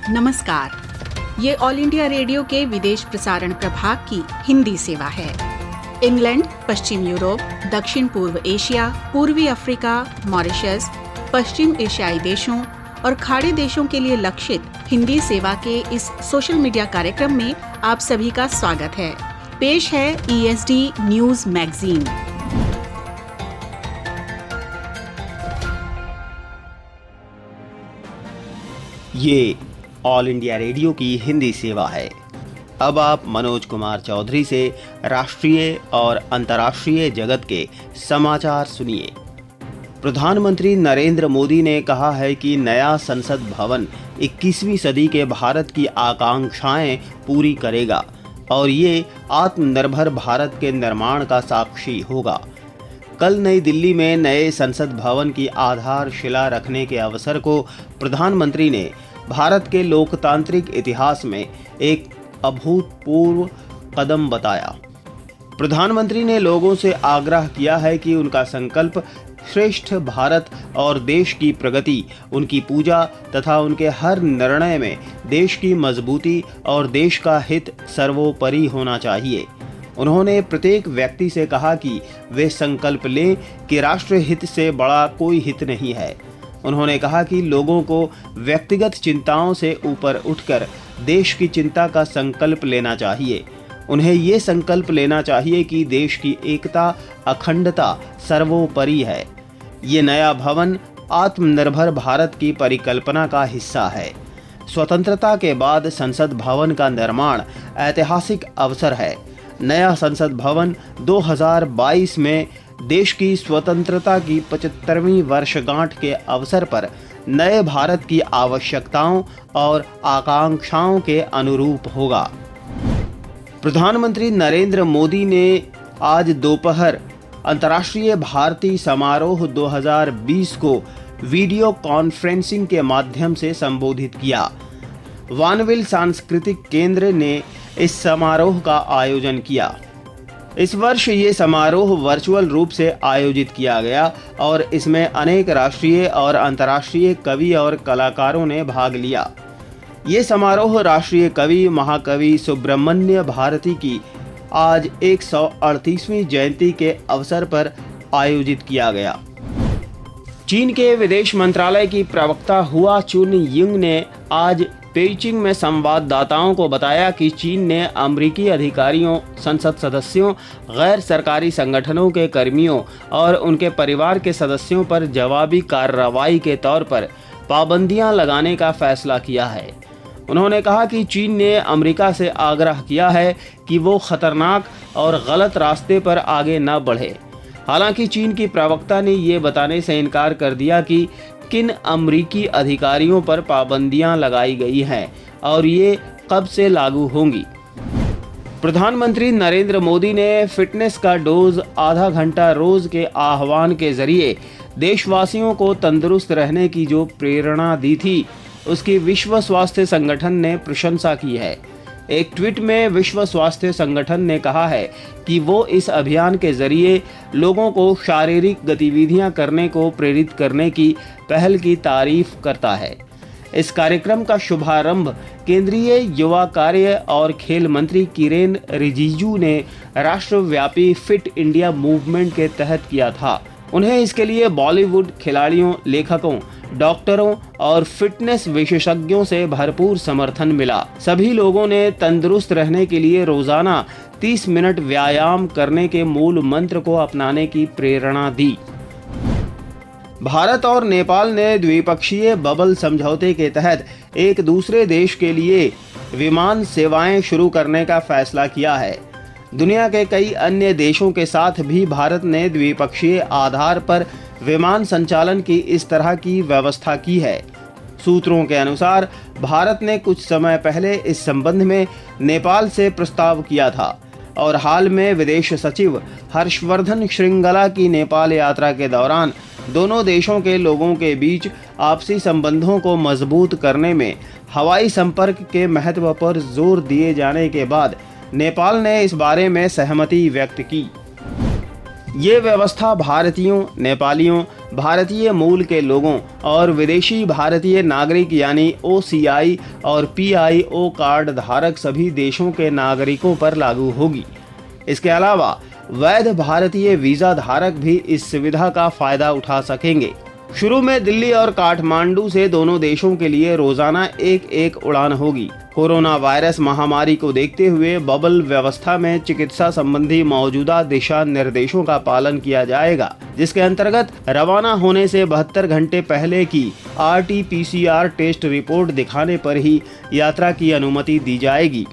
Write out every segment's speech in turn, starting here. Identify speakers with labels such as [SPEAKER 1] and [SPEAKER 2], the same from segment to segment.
[SPEAKER 1] नमस्कार, ये all India radio के विदेश प्रसारण प्रभाग की हिंदी सेवा है। इंग्लैंड, पश्चिम यूरोप, दक्षिण पूर्व एशिया, पूर्वी अफ्रीका, मॉरिशस, पश्चिम एशियाई देशों और खाड़ी देशों के लिए लक्षित हिंदी सेवा के इस सोशल मीडिया कार्यक्रम में आप सभी का स्वागत है। पेश है ESD न्यूज मैगजीन।
[SPEAKER 2] ये ऑल इंडिया रेडियो की हिंदी सेवा है। अब आप मनोज कुमार चौधरी से राष्ट्रीय और अंतर्राष्ट्रीय जगत के समाचार सुनिए। प्रधानमंत्री नरेंद्र मोदी ने कहा है कि नया संसद भवन 21वीं सदी के भारत की आकांक्षाएं पूरी करेगा और ये आत्मनिर्भर भारत के निर्माण का साक्षी होगा। कल नई दिल्ली में नए संसद भवन की आधारशिला रखने के अवसर को प्रधानमंत्री ने भारत के लोकतांत्रिक इतिहास में एक अभूतपूर्व कदम बताया। प्रधानमंत्री ने लोगों से आग्रह किया है कि उनका संकल्प श्रेष्ठ भारत और देश की प्रगति, उनकी पूजा तथा उनके हर निर्णय में देश की मजबूती और देश का हित सर्वोपरि होना चाहिए। उन्होंने प्रत्येक व्यक्ति से कहा कि वे संकल्प लें कि राष्ट्र हित से बड़ा कोई हित नहीं है। उन्होंने कहा कि लोगों को व्यक्तिगत चिंताओं से ऊपर उठकर देश की चिंता का संकल्प लेना चाहिए। उन्हें ये संकल्प लेना चाहिए कि देश की एकता, अखंडता सर्वोपरि है। ये नया भवन आत्मनिर्भर भारत की परिकल्पना का हिस्सा है। स्वतंत्रता के बाद संसद भवन का निर्माण ऐतिहासिक अवसर है। नया संसद भवन 2022 में देश की स्वतंत्रता की 75वीं वर्षगांठ के अवसर पर नए भारत की आवश्यकताओं और आकांक्षाओं के अनुरूप होगा। प्रधानमंत्री नरेंद्र मोदी ने आज दोपहर अंतर्राष्ट्रीय भारती समारोह 2020 को वीडियो कॉन्फ्रेंसिंग के माध्यम से संबोधित किया। वानविल सांस्कृतिक केंद्र ने इस समारोह का आयोजन किया। इस वर्ष ये समारोह वर्चुअल रूप से आयोजित किया गया और इसमें अनेक राष्ट्रीय और अंतर्राष्ट्रीय कवि और कलाकारों ने भाग लिया। ये समारोह राष्ट्रीय कवि महाकवि सुब्रमण्य भारती की आज 138वीं जयंती के अवसर पर आयोजित किया गया। चीन के विदेश मंत्रालय की प्रवक्ता हुआ चुनयिंग ने आज पेइचिंग में संवाददाताओं को बताया कि चीन ने अमेरिकी अधिकारियों, संसद सदस्यों, गैर सरकारी संगठनों के कर्मियों और उनके परिवार के सदस्यों पर जवाबी कार्रवाई के तौर पर पाबंदियां लगाने का फैसला किया है। उन्होंने कहा कि चीन ने अमेरिका से आग्रह किया है कि वो खतरनाक और गलत रास्ते पर आगे न बढ़े। हालांकि चीन की प्रवक्ता ने ये बताने से इनकार कर दिया कि किन अमेरिकी अधिकारियों पर पाबंदियां लगाई गई हैं और ये कब से लागू होंगी। प्रधानमंत्री नरेंद्र मोदी ने फिटनेस का डोज आधा घंटा रोज के आह्वान के जरिए देशवासियों को तंदुरुस्त रहने की जो प्रेरणा दी थी, उसकी विश्व स्वास्थ्य संगठन ने प्रशंसा की है। एक ट्वीट में विश्व स्वास्थ्य संगठन ने कहा है कि वो इस अभियान के जरिए लोगों को शारीरिक गतिविधियां करने को प्रेरित करने की पहल की तारीफ करता है। इस कार्यक्रम का शुभारंभ केंद्रीय युवा कार्य और खेल मंत्री किरेन रिजिजू ने राष्ट्रव्यापी फिट इंडिया मूवमेंट के तहत किया था। उन्हें इसके लिए बॉलीवुड खिलाड़ियों, लेखकों, डॉक्टरों और फिटनेस विशेषज्ञों से भरपूर समर्थन मिला। सभी लोगों ने तंदुरुस्त रहने के लिए रोजाना 30 मिनट व्यायाम करने के मूल मंत्र को अपनाने की प्रेरणा दी। भारत और नेपाल ने द्विपक्षीय बबल समझौते के तहत एक दूसरे देश के लिए विमान सेवाएं शुरू करने का फैसला किया है। दुनिया के कई अन्य देशों के साथ भी भारत ने द्विपक्षीय आधार पर विमान संचालन की इस तरह की व्यवस्था की है। सूत्रों के अनुसार भारत ने कुछ समय पहले इस संबंध में नेपाल से प्रस्ताव किया था और हाल में विदेश सचिव हर्षवर्धन श्रृंगला की नेपाल यात्रा के दौरान दोनों देशों के लोगों के बीच आपसी संबंधों को मजबूत करने में हवाई संपर्क के महत्व पर जोर दिए जाने के बाद नेपाल ने इस बारे में सहमति व्यक्त की। ये व्यवस्था भारतीयों, नेपालियों, भारतीय मूल के लोगों और विदेशी भारतीय नागरिक यानी OCI और PIO कार्ड धारक सभी देशों के नागरिकों पर लागू होगी। इसके अलावा वैध भारतीय वीजा धारक भी इस सुविधा का फायदा उठा सकेंगे। शुरू में दिल्ली और काठमांडू से दोनों देशों के लिए रोजाना एक उड़ान होगी। कोरोना वायरस महामारी को देखते हुए बबल व्यवस्था में चिकित्सा संबंधी मौजूदा दिशा निर्देशों का पालन किया जाएगा, जिसके अंतर्गत रवाना होने से 72 घंटे पहले की RT-PCR टेस्ट रिपोर्ट दिखाने पर ही यात्रा की अनुमति दी जाएगी।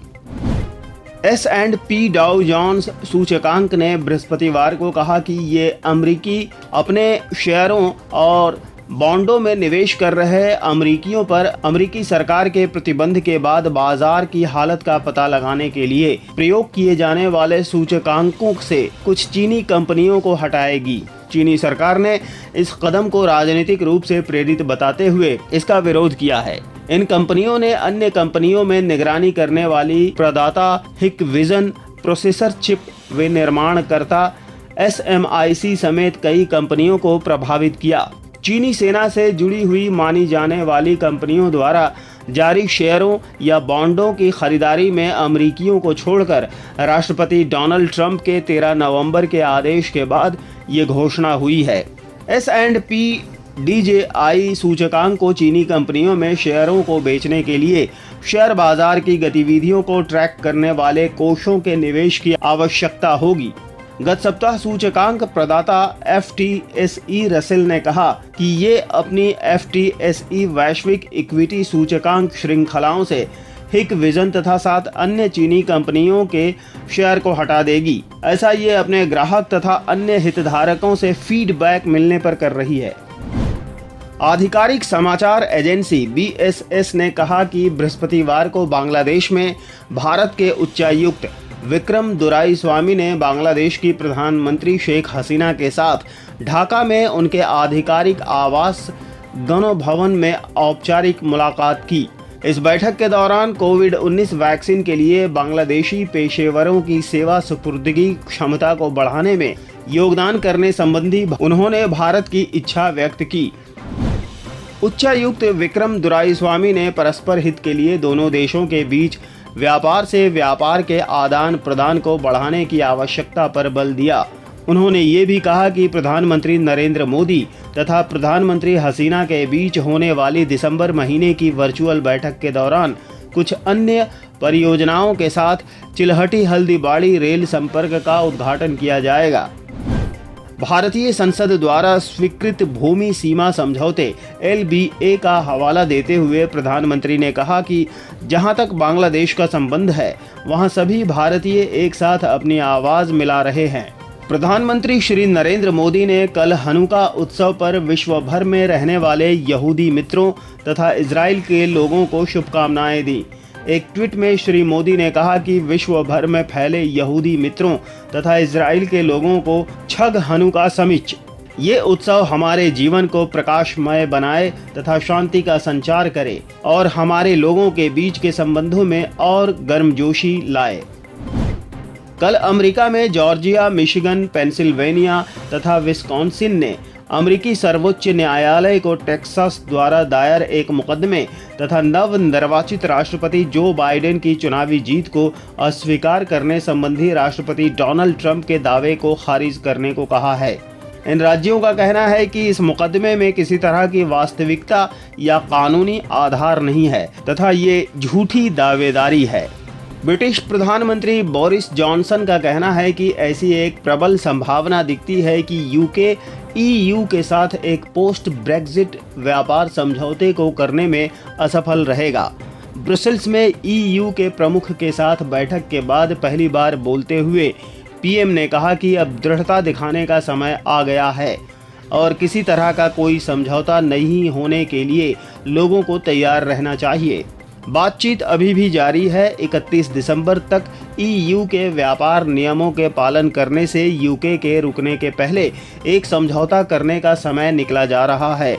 [SPEAKER 2] S&P डाउ जोन्स सूचकांक ने बृहस्पतिवार को कहा कि ये अमेरिकी अपने शेयरों और बॉन्डों में निवेश कर रहे अमेरिकियों पर अमेरिकी सरकार के प्रतिबंध के बाद बाजार की हालत का पता लगाने के लिए प्रयोग किए जाने वाले सूचकांकों से कुछ चीनी कंपनियों को हटाएगी। चीनी सरकार ने इस कदम को राजनीतिक रूप से प्रेरित बताते हुए इसका विरोध किया है। इन कंपनियों ने अन्य कंपनियों में निगरानी करने वाली प्रदाता हिकविजन, प्रोसेसर चिप विनिर्माणकर्ता SMIC समेत कई कंपनियों को प्रभावित किया। चीनी सेना से जुड़ी हुई मानी जाने वाली कंपनियों द्वारा जारी शेयरों या बॉन्डों की खरीदारी में अमेरिकियों को छोड़कर राष्ट्रपति डोनाल्ड ट्रंप के 13 नवंबर के आदेश के बाद ये घोषणा हुई है। S&P DJI सूचकांक को चीनी कंपनियों में शेयरों को बेचने के लिए शेयर बाजार की गतिविधियों को ट्रैक करने वाले कोषों के निवेश की आवश्यकता होगी। गत सप्ताह सूचकांक प्रदाता FTSE रसेल ने कहा कि ये अपनी FTSE वैश्विक इक्विटी सूचकांक श्रृंखलाओं से हिकविजन तथा 7 अन्य चीनी कंपनियों के शेयर को हटा देगी। ऐसा ये अपने ग्राहक तथा अन्य हितधारकों से फीडबैक मिलने पर कर रही है। आधिकारिक समाचार एजेंसी BSS ने कहा कि बृहस्पतिवार को बांग्लादेश में भारत के उच्चायुक्त विक्रम दुराईस्वामी ने बांग्लादेश की प्रधानमंत्री शेख हसीना के साथ ढाका में उनके आधिकारिक आवास गनो भवन में औपचारिक मुलाकात की। इस बैठक के दौरान कोविड-19 वैक्सीन के लिए बांग्लादेशी पेशेवरों की सेवा सुपुर्दगी क्षमता को बढ़ाने में योगदान करने संबंधी उन्होंने भारत की इच्छा व्यक्त की। उच्चायुक्त विक्रम दुराईस्वामी ने परस्पर हित के लिए दोनों देशों के बीच व्यापार से व्यापार के आदान प्रदान को बढ़ाने की आवश्यकता पर बल दिया। उन्होंने ये भी कहा कि प्रधानमंत्री नरेंद्र मोदी तथा प्रधानमंत्री हसीना के बीच होने वाली दिसंबर महीने की वर्चुअल बैठक के दौरान कुछ अन्य परियोजनाओं के साथ चिल्हटी हल्दीबाड़ी रेल संपर्क का उद्घाटन किया जाएगा। भारतीय संसद द्वारा स्वीकृत भूमि सीमा समझौते LBA का हवाला देते हुए प्रधानमंत्री ने कहा कि जहां तक बांग्लादेश का संबंध है, वहां सभी भारतीय एक साथ अपनी आवाज मिला रहे हैं। प्रधानमंत्री श्री नरेंद्र मोदी ने कल हनुका उत्सव पर विश्व भर में रहने वाले यहूदी मित्रों तथा इजराइल के लोगों को शुभकामनाएं दी। एक ट्वीट में श्री मोदी ने कहा कि विश्व भर में फैले यहूदी मित्रों तथा इजराइल के लोगों को छग हनुका समिच। ये उत्सव हमारे जीवन को प्रकाशमय बनाए तथा शांति का संचार करे और हमारे लोगों के बीच के संबंधों में और गर्मजोशी लाए। कल अमेरिका में जॉर्जिया, मिशिगन, पेंसिल्वेनिया तथा विस्कॉन्सिन ने अमेरिकी सर्वोच्च न्यायालय को टेक्सास द्वारा दायर एक मुकदमे तथा नवनिर्वाचित राष्ट्रपति जो बाइडेन की चुनावी जीत को अस्वीकार करने संबंधी राष्ट्रपति डोनाल्ड ट्रंप के दावे को खारिज करने को कहा है। इन राज्यों का कहना है कि इस मुकदमे में किसी तरह की वास्तविकता या कानूनी आधार नहीं है तथा ये झूठी दावेदारी है। ब्रिटिश प्रधानमंत्री बोरिस जॉनसन का कहना है कि ऐसी एक प्रबल संभावना दिखती है कि यूके EU के साथ एक पोस्ट ब्रेक्जिट व्यापार समझौते को करने में असफल रहेगा। ब्रसेल्स में EU के प्रमुख के साथ बैठक के बाद पहली बार बोलते हुए PM ने कहा कि अब दृढ़ता दिखाने का समय आ गया है और किसी तरह का कोई समझौता नहीं होने के लिए लोगों को तैयार रहना चाहिए। बातचीत अभी भी जारी है। 31 दिसंबर तक EU के व्यापार नियमों के पालन करने से UK के रुकने के पहले एक समझौता करने का समय निकला जा रहा है।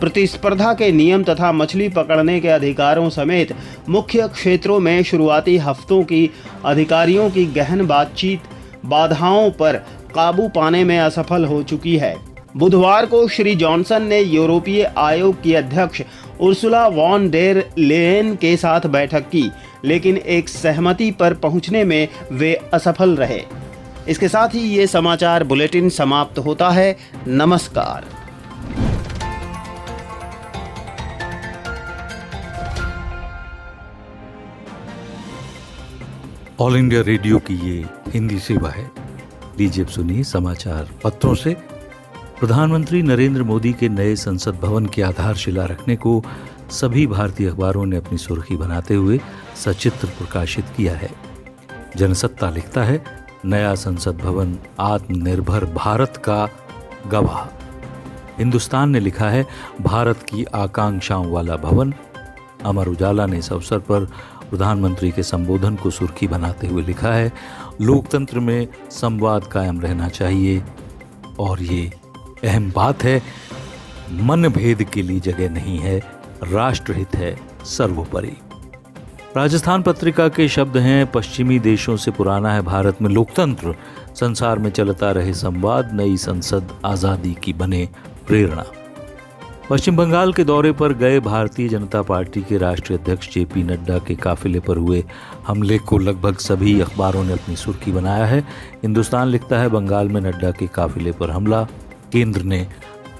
[SPEAKER 2] प्रतिस्पर्धा के नियम तथा मछली पकड़ने के अधिकारों समेत मुख्य क्षेत्रों में शुरुआती हफ्तों की अधिकारियों की गहन बातचीत बाधाओं पर काबू पाने में असफल हो चुकी है। बुधवार को श्री जॉनसन ने यूरोपीय आयोग की अध्यक्ष उर्सुला वॉन डेर लेयन के साथ बैठक की, लेकिन एक सहमति पर पहुंचने में वे असफल रहे। इसके साथ ही ये समाचार बुलेटिन समाप्त होता है। नमस्कार।
[SPEAKER 3] ऑल इंडिया रेडियो की ये हिंदी सेवा है। लीजिए अब सुनिए समाचार पत्रों से। प्रधानमंत्री नरेंद्र मोदी के नए संसद भवन की आधारशिला रखने को सभी भारतीय अखबारों ने अपनी सुर्खी बनाते हुए सचित्र प्रकाशित किया है। जनसत्ता लिखता है, नया संसद भवन आत्मनिर्भर भारत का गवाह। हिंदुस्तान ने लिखा है, भारत की आकांक्षाओं वाला भवन। अमर उजाला ने इस अवसर पर प्रधानमंत्री के संबोधन को सुर्खी बनाते हुए लिखा है, लोकतंत्र में संवाद कायम रहना चाहिए और ये अहम बात है, मनभेद के लिए जगह नहीं है, राष्ट्रहित है सर्वोपरि। राजस्थान पत्रिका के शब्द हैं, पश्चिमी देशों से पुराना है भारत में लोकतंत्र, संसार में चलता रहे संवाद, नई संसद आजादी की बने प्रेरणा। पश्चिम बंगाल के दौरे पर गए भारतीय जनता पार्टी के राष्ट्रीय अध्यक्ष जेपी नड्डा के काफिले पर हुए हमले को लगभग सभी अखबारों ने अपनी सुर्खी बनाया है। हिंदुस्तान लिखता है, बंगाल में नड्डा के काफिले पर हमला, केंद्र ने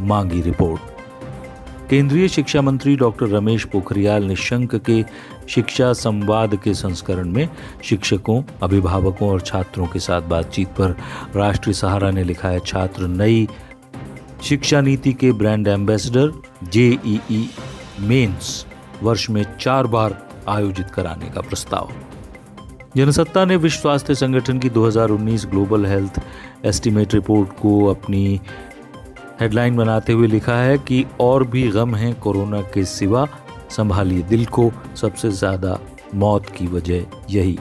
[SPEAKER 3] मांगी रिपोर्ट। केंद्रीय शिक्षा मंत्री डॉक्टर रमेश पोखरियाल निशंक के शिक्षा संवाद के संस्करण में शिक्षकों, अभिभावकों और छात्रों के साथ बातचीत पर राष्ट्रीय सहारा ने लिखा है, छात्र नई शिक्षा नीति के ब्रांड एम्बेसडर, जेईई मेंस वर्ष में 4 बार आयोजित कराने का प्रस्ताव। जनसत्ता ने विश्व स्वास्थ्य संगठन की 2019 ग्लोबल हेल्थ एस्टीमेट रिपोर्ट को अपनी हेडलाइन बनाते हुए लिखा है कि और भी गम हैं कोरोना के सिवा, संभालिए दिल को, सबसे ज्यादा मौत की वजह यही।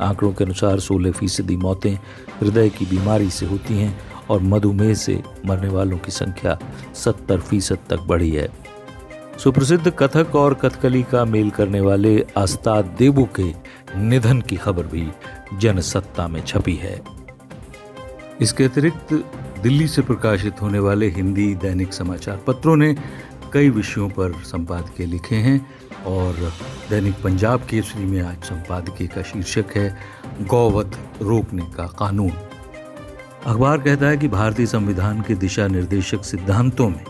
[SPEAKER 3] आंकड़ों के अनुसार 16% मौतें हृदय की बीमारी से होती हैं और मधुमेह से मरने वालों की संख्या 70% तक बढ़ी है। सुप्रसिद्ध कथक और कथकली का मेल करने वाले अस्ताद देबू के निधन की खबर भी जनसत्ता में छपी है। इसके अतिरिक्त दिल्ली से प्रकाशित होने वाले हिंदी दैनिक समाचार पत्रों ने कई विषयों पर संपादकीय लिखे हैं और दैनिक पंजाब केसरी में आज संपादकीय का शीर्षक है, गौवध रोकने का कानून। अखबार कहता है कि भारतीय संविधान के दिशा निर्देशक सिद्धांतों में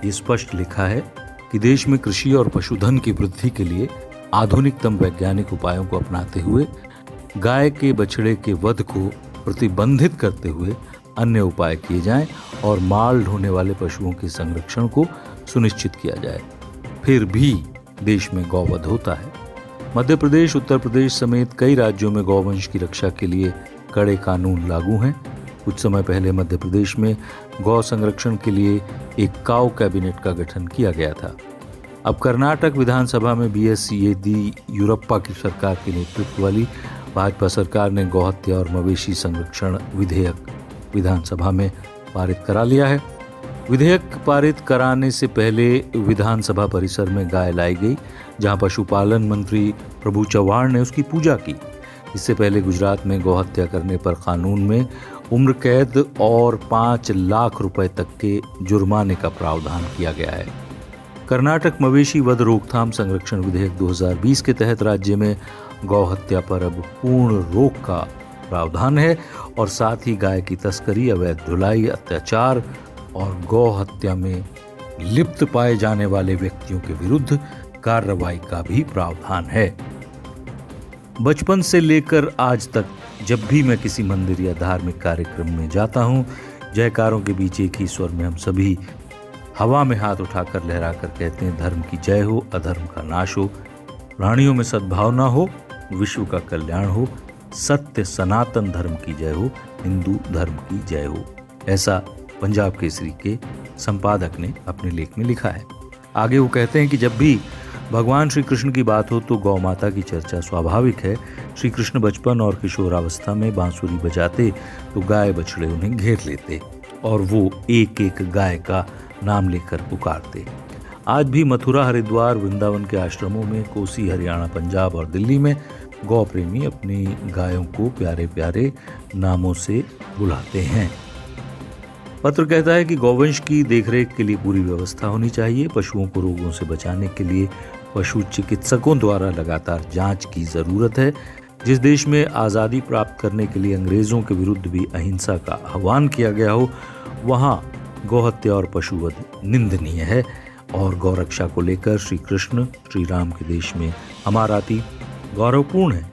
[SPEAKER 3] ये स्पष्ट लिखा है कि देश में कृषि और पशुधन की वृद्धि के लिए आधुनिकतम वैज्ञानिक उपायों को अपनाते हुए गाय के बछड़े के वध को प्रतिबंधित करते हुए अन्य उपाय किए जाएं और माल ढोने वाले पशुओं के संरक्षण को सुनिश्चित किया जाए। फिर भी देश में गौवध होता है। मध्य प्रदेश, उत्तर प्रदेश समेत कई राज्यों में गौवंश की रक्षा के लिए कड़े कानून लागू हैं। कुछ समय पहले मध्य प्रदेश में गौ संरक्षण के लिए एक काऊ कैबिनेट का गठन किया गया था। अब कर्नाटक विधानसभा में बीएस येदियुरप्पा की सरकार के नेतृत्व वाली भाजपा सरकार ने गौहत्या और मवेशी संरक्षण विधेयक विधानसभा में पारित करा लिया है। विधेयक पारित कराने से पहले विधानसभा परिसर में गाय लाई गई, जहां पशुपालन मंत्री प्रभु चव्हाण ने उसकी पूजा की। इससे पहले गुजरात में गौहत्या करने पर कानून में उम्र कैद और 5 लाख रुपए तक के जुर्माने का प्रावधान किया गया है। कर्नाटक मवेशी वध रोकथाम संरक्षण विधेयक 2020 के तहत राज्य में गौहत्या पर अब पूर्ण रोक का प्रावधान है और साथ ही गाय की तस्करी, अवैध ढुलाई, अत्याचार और गौ हत्या में लिप्त पाए जाने वाले व्यक्तियों के विरुद्ध कार्रवाई का भी प्रावधान है। बचपन से लेकर आज तक जब भी मैं किसी मंदिर या धार्मिक कार्यक्रम में जाता हूँ, जयकारों के बीच एक ही स्वर में हम सभी हवा में हाथ उठाकर लहराकर कहते हैं, धर्म की जय हो, अधर्म का नाश हो, प्राणियों में सद्भावना हो, विश्व का कल्याण हो, सत्य सनातन धर्म की जय हो, हिंदू धर्म की जय हो। ऐसा पंजाब केसरी के संपादक ने अपने लेख में लिखा है। आगे वो कहते हैं कि जब भी भगवान श्री कृष्ण की बात हो तो गौ माता की चर्चा स्वाभाविक है। श्री कृष्ण बचपन और किशोरावस्था में बांसुरी बजाते तो गाय बछड़े उन्हें घेर लेते और वो एक एक गाय का नाम लेकर पुकारते। आज भी मथुरा, हरिद्वार, वृंदावन के आश्रमों में, कोसी, हरियाणा, पंजाब और दिल्ली में गौ प्रेमी अपनी गायों को प्यारे प्यारे नामों से बुलाते हैं। पत्र कहता है कि गौवंश की देखरेख के लिए पूरी व्यवस्था होनी चाहिए। पशुओं को रोगों से बचाने के लिए पशु चिकित्सकों द्वारा लगातार जांच की जरूरत है। जिस देश में आज़ादी प्राप्त करने के लिए अंग्रेजों के विरुद्ध भी अहिंसा का आह्वान किया गया हो, वहाँ गौहत्या और पशुवध निंदनीय है। और गौरक्षा को लेकर श्री कृष्ण श्री राम के देश में अमाराती गौरवपूर्ण है,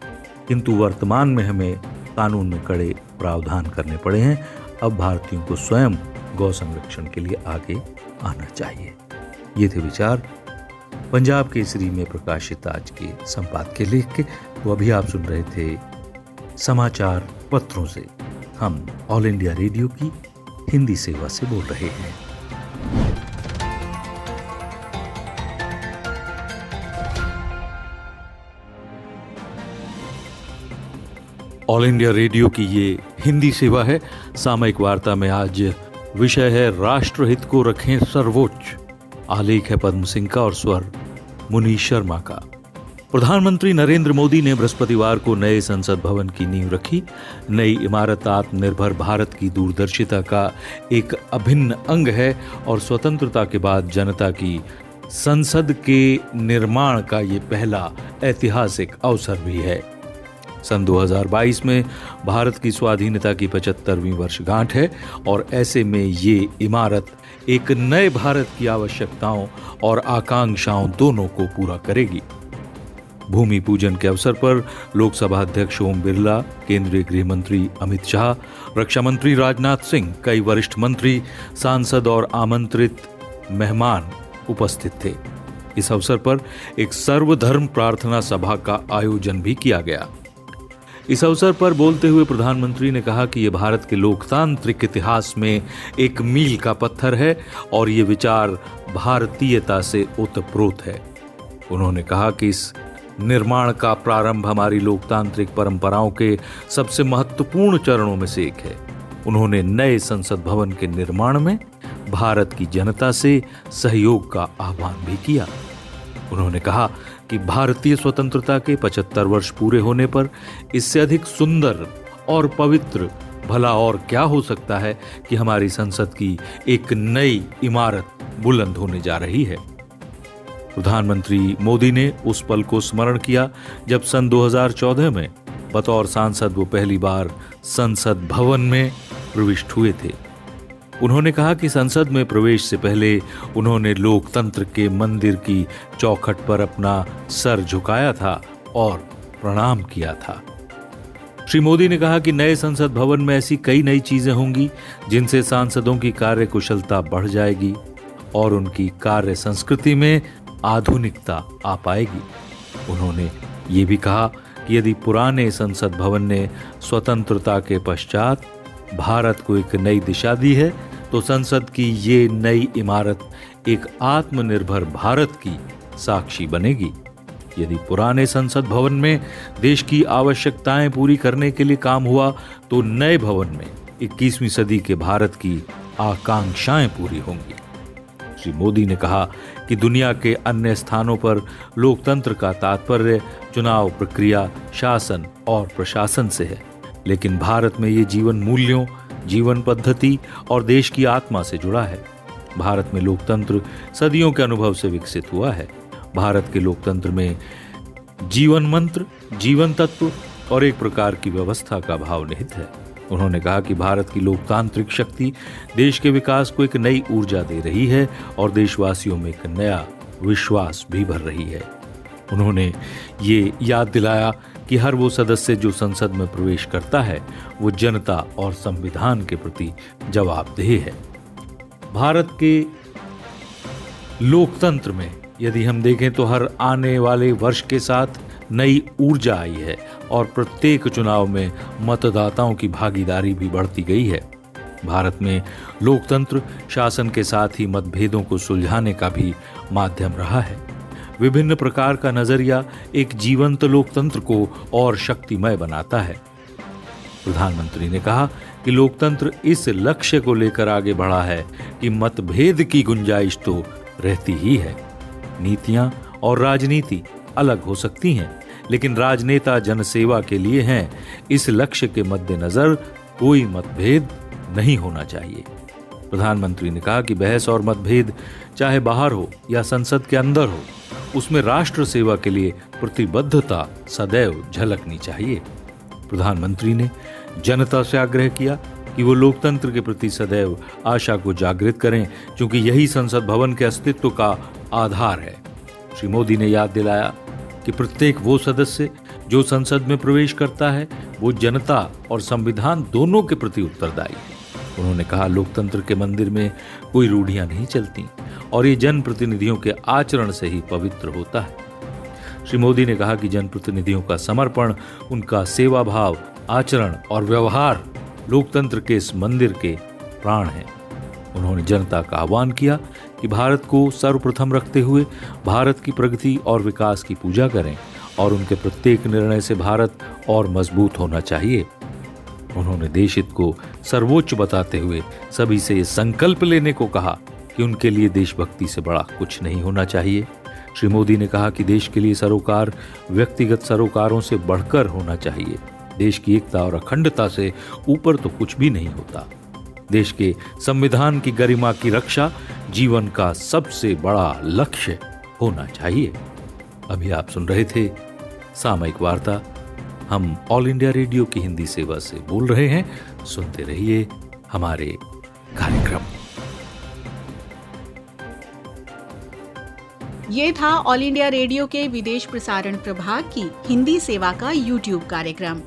[SPEAKER 3] किंतु वर्तमान में हमें कानून में कड़े प्रावधान करने पड़े हैं। अब भारतीयों को स्वयं गौ संरक्षण के लिए आगे आना चाहिए। ये थे विचार पंजाब केसरी में प्रकाशित आज के संपादकीय लेख के। तो अभी आप सुन रहे थे समाचार पत्रों से। हम ऑल इंडिया रेडियो की हिंदी सेवा से बोल रहे हैं। ऑल इंडिया रेडियो की ये हिंदी सेवा है। सामयिक वार्ता में आज विषय है राष्ट्रहित को रखें सर्वोच्च। आलेख है पद्म सिंह का और स्वर मुनीश शर्मा का। प्रधानमंत्री नरेंद्र मोदी ने बृहस्पतिवार को नए संसद भवन की नींव रखी। नई इमारत आत्मनिर्भर भारत की दूरदर्शिता का एक अभिन्न अंग है और स्वतंत्रता के बाद जनता की संसद के निर्माण का ये पहला ऐतिहासिक अवसर भी है। सन 2022 में भारत की स्वाधीनता की 75वीं वर्षगांठ है और ऐसे में ये इमारत एक नए भारत की आवश्यकताओं और आकांक्षाओं दोनों को पूरा करेगी। भूमि पूजन के अवसर पर लोकसभा अध्यक्ष ओम बिरला, केंद्रीय गृह मंत्री अमित शाह, रक्षा मंत्री राजनाथ सिंह, कई वरिष्ठ मंत्री, सांसद और आमंत्रित मेहमान उपस्थित थे। इस अवसर पर एक सर्वधर्म प्रार्थना सभा का आयोजन भी किया गया। इस अवसर पर बोलते हुए प्रधानमंत्री ने कहा कि यह भारत के लोकतांत्रिक इतिहास में एक मील का पत्थर है और ये विचार भारतीयता से ओतप्रोत है। उन्होंने कहा कि इस निर्माण का प्रारंभ हमारी लोकतांत्रिक परंपराओं के सबसे महत्वपूर्ण चरणों में से एक है। उन्होंने नए संसद भवन के निर्माण में भारत की जनता से सहयोग का आह्वान भी किया। उन्होंने कहा कि भारतीय स्वतंत्रता के 75 वर्ष पूरे होने पर इससे अधिक सुंदर और पवित्र भला और क्या हो सकता है कि हमारी संसद की एक नई इमारत बुलंद होने जा रही है। प्रधानमंत्री मोदी ने उस पल को स्मरण किया जब सन 2014 में बतौर सांसद वो पहली बार संसद भवन में प्रविष्ट हुए थे। उन्होंने कहा कि संसद में प्रवेश से पहले उन्होंने लोकतंत्र के मंदिर की चौखट पर अपना सर झुकाया था और प्रणाम किया था। श्री मोदी ने कहा कि नए संसद भवन में ऐसी कई नई चीजें होंगी जिनसे सांसदों की कार्य कुशलता बढ़ जाएगी और उनकी कार्य संस्कृति में आधुनिकता आ पाएगी। उन्होंने ये भी कहा कि यदि पुराने संसद भवन ने स्वतंत्रता के पश्चात भारत को एक नई दिशा दी है, तो संसद की ये नई इमारत एक आत्मनिर्भर भारत की साक्षी बनेगी। यदि पुराने संसद भवन में देश की आवश्यकताएं पूरी करने के लिए काम हुआ, तो नए भवन में 21वीं सदी के भारत की आकांक्षाएं पूरी होंगी। श्री मोदी ने कहा कि दुनिया के अन्य स्थानों पर लोकतंत्र का तात्पर्य चुनाव प्रक्रिया, शासन और प्रशासन से है, लेकिन भारत में ये जीवन मूल्यों, जीवन पद्धति और देश की आत्मा से जुड़ा है। भारत में लोकतंत्र सदियों के अनुभव से विकसित हुआ है। भारत के लोकतंत्र में जीवन मंत्र, जीवन तत्व और एक प्रकार की व्यवस्था का भाव निहित है। उन्होंने कहा कि भारत की लोकतांत्रिक शक्ति देश के विकास को एक नई ऊर्जा दे रही है और देशवासियों में एक नया विश्वास भी भर रही है। उन्होंने ये याद दिलाया कि हर वो सदस्य जो संसद में प्रवेश करता है वो जनता और संविधान के प्रति जवाबदेह है। भारत के लोकतंत्र में यदि हम देखें तो हर आने वाले वर्ष के साथ नई ऊर्जा आई है और प्रत्येक चुनाव में मतदाताओं की भागीदारी भी बढ़ती गई है। भारत में लोकतंत्र शासन के साथ ही मतभेदों को सुलझाने का भी माध्यम रहा है। विभिन्न प्रकार का नजरिया एक जीवंत लोकतंत्र को और शक्तिमय बनाता है। प्रधानमंत्री ने कहा कि लोकतंत्र इस लक्ष्य को लेकर आगे बढ़ा है कि मतभेद की गुंजाइश तो रहती ही है। नीतियां और राजनीति अलग हो सकती हैं, लेकिन राजनेता जनसेवा के लिए हैं। इस लक्ष्य के मद्देनजर कोई मतभेद नहीं होना चाहिए। प्रधानमंत्री ने कहा कि बहस और मतभेद चाहे बाहर हो या संसद के अंदर हो, उसमें राष्ट्र सेवा के लिए प्रतिबद्धता सदैव झलकनी चाहिए। प्रधानमंत्री ने जनता से आग्रह किया कि वो लोकतंत्र के प्रति सदैव आशा को जागृत करें, क्योंकि यही संसद भवन के अस्तित्व का आधार है। श्री मोदी ने याद दिलाया कि प्रत्येक वो सदस्य जो संसद में प्रवेश करता है वो जनता और संविधान दोनों के प्रति उत्तरदायी है। उन्होंने कहा, लोकतंत्र के मंदिर में कोई रूढ़ियां नहीं चलती और ये जनप्रतिनिधियों के आचरण से ही पवित्र होता है। श्री मोदी ने कहा कि जनप्रतिनिधियों का समर्पण, उनका सेवा भाव, आचरण और व्यवहार लोकतंत्र के इस मंदिर के प्राण हैं। उन्होंने जनता का आह्वान किया कि भारत को सर्वप्रथम रखते हुए भारत की प्रगति और विकास की पूजा करें और उनके प्रत्येक निर्णय से भारत और मजबूत होना चाहिए। उन्होंने देश हित को सर्वोच्च बताते हुए सभी से ये संकल्प लेने को कहा कि उनके लिए देशभक्ति से बड़ा कुछ नहीं होना चाहिए। श्री मोदी ने कहा कि देश के लिए सरोकार व्यक्तिगत सरोकारों से बढ़कर होना चाहिए। देश की एकता और अखंडता से ऊपर तो कुछ भी नहीं होता। देश के संविधान की गरिमा की रक्षा जीवन का सबसे बड़ा लक्ष्य होना चाहिए। अभी आप सुन रहे थे सामयिक वार्ता। हम ऑल इंडिया रेडियो की हिंदी सेवा से बोल रहे हैं। सुनते रहिए हमारे कार्यक्रम।
[SPEAKER 1] ये था ऑल इंडिया रेडियो के विदेश प्रसारण प्रभाग की हिंदी सेवा का यूट्यूब कार्यक्रम।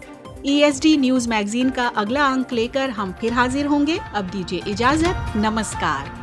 [SPEAKER 1] ESD न्यूज मैगजीन का अगला अंक लेकर हम फिर हाजिर होंगे। अब दीजिए इजाजत। नमस्कार।